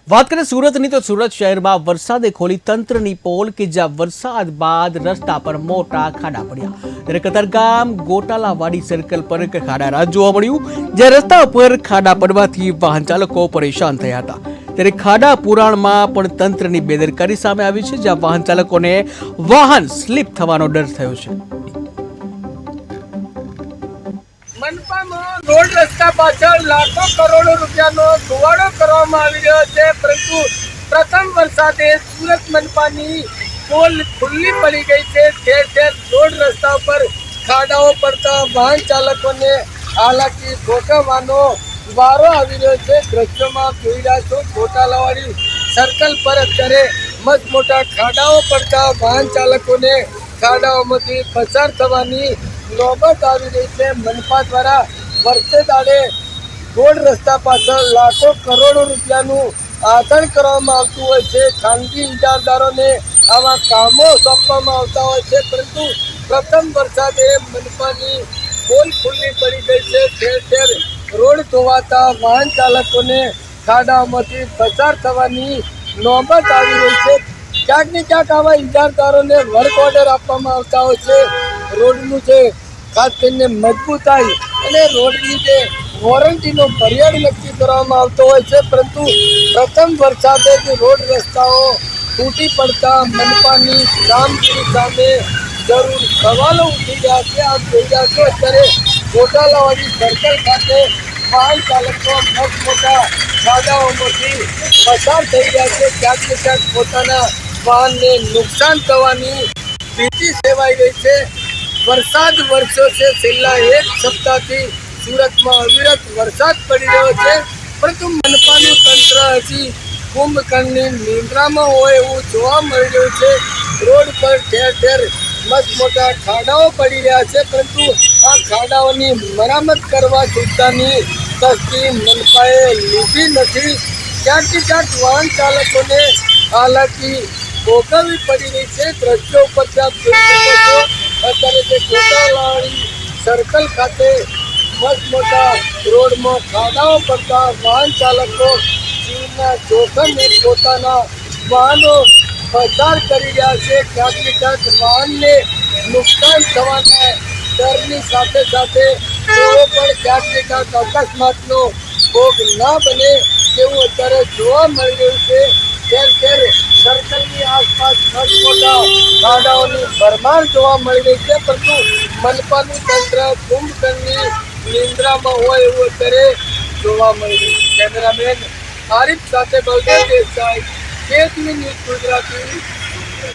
વાત કરીએ સુરતની તો સુરત શહેરમાં વરસાદે ખોલી તંત્રની પોલ કે જ્યાં વરસાદ બાદ રસ્તા પર મોટા ખાડા પડ્યા ત્યારે કતારગામ ગોટાલાવાડી સર્કલ પર ખાડા રાજ જોવા મળ્યું જ્યાં રસ્તા પર ખાડા પડવાથી વાહન ચાલકો પરેશાન થયા હતા ત્યારે ખાડા પુરાણમાં પણ તંત્રની બેદરકારી સામે આવી છે જ્યાં વાહન ચાલકોને વાહન સ્લીપ થવાનો ડર થયો છે। મનપામાં રોડ રસ્તા પાછળ લાખો કરોડો રૂપિયાનો ધુવાડો કરવામાં આવી રહ્યો છે, પરંતુ પ્રથમ વરસાદે સુરત મનપાની પોલ ખુલ્લી પડી ગઈ છે। ઠેર ઠેર રોડ રસ્તા પર ખાડાઓ પડતા વાહન ચાલકોને હાલાકી ભોગવવાનો વારો આવી રહ્યો છે। દ્રશ્યોમાં જોઈ રહ્યા છો ગોટાલાવાડી સર્કલ પર અત્યારે મસ્ત મોટા ખાડાઓ પડતા વાહન ચાલકોને ખાડાઓમાંથી પસાર થવાની નોબત આવી રહી છે। મનપા દ્વારા વર્ષે દાડે રોડ રસ્તા પાછળ લાખો કરોડો રૂપિયાનું આદાન કરવામાં આવતું હોય છે। ખાનગી ઇજારદારોને આવા કામો સોંપવામાં આવતા હોય છે, પરંતુ પ્રથમ વરસાદે મનપાની પોલ ખુલ્લી પડી ગઈ છે। ઠેર ઠેર રોડ ધોવાતા વાહન ચાલકોને ખાડાઓમાંથી પસાર થવાની નોબત આવી રહી છે। ક્યાંક ને ક્યાંક આવા ઇજારદારોને વર્ક ઓર્ડર આપવામાં આવતા હોય છે। રોડનું જે ખાસ કરીને મજબૂતાઈ અને રોડની જે વોરંટીનો પર્યાય નક્કી કરવામાં આવતો હોય છે, પરંતુ પ્રથમ વરસાદે જ રોડ રસ્તાઓ તૂટી પડતા મનપાની કામગીરી સામે જરૂર સવાલો ઉઠી રહ્યા છે। આપ જોઈ રહ્યા છો અત્યારે ગોટાલાવાડી સર્કલ ખાતે વાહન ચાલકો મસ્ત મોટા ખાડાઓમાંથી પસાર થઈ રહ્યા છે। ક્યાંક ને ક્યાંક પોતાના વાહનને નુકસાન થવાની ભીતિ સેવાઈ રહી છે। વરસાદ વર્ષો છે, છેલ્લા એક સપ્તાહથી સુરતમાં અવિરત વરસાદ પડી રહ્યો છે, પરંતુ મનપાનું તંત્ર હજી કુંભકર્ણની નિંદ્રામાં હોય એવું જોવા મળી રહ્યું છે। રોડ પર ઠેર ઠેર મસ્ત મોટા ખાડાઓ પડી રહ્યા છે, પરંતુ આ ખાડાઓની મરામત કરવા સુદ્ધાની તસ્દી મનપાએ લીધી નથી। ક્યાંક ને ક્યાંક વાહન ચાલકોને હાલાકી ભોગવવી પડી રહી છે। દ્રશ્યો ઉપર આપ જોઈ શકો છો અત્યારે જે ગોટાલાવાડી સર્કલ ખાતે મસ્ત મોટા રોડમાં ખાડાઓ પડતા વાહન ચાલકો જીવના જોખમે પોતાના વાહનો પસાર કરી રહ્યા છે। ક્યાંક ને ક્યાંક વાહનને નુકસાન થવાના ડરની સાથે સાથે તેઓ પણ ક્યાંક ને ક્યાંક અકસ્માતનો ભોગ ના બને તેવું અત્યારે જોવા મળી રહ્યું છે। ઠેર ઠેર સર્કલની આસપાસ મસ્ત મોટા ખાડાઓની ભરમાર જોવા મળી રહી છે, પરંતુ મનપાનું તંત્ર કુંભકર્ણની નિંદ્રામાં હોય એવું અત્યારે જોવા મળી રહ્યું છે। કેમેરામેન આરિફ સાથે બલદેવ દેસાઈ, KTV ન્યૂઝ ગુજરાતી।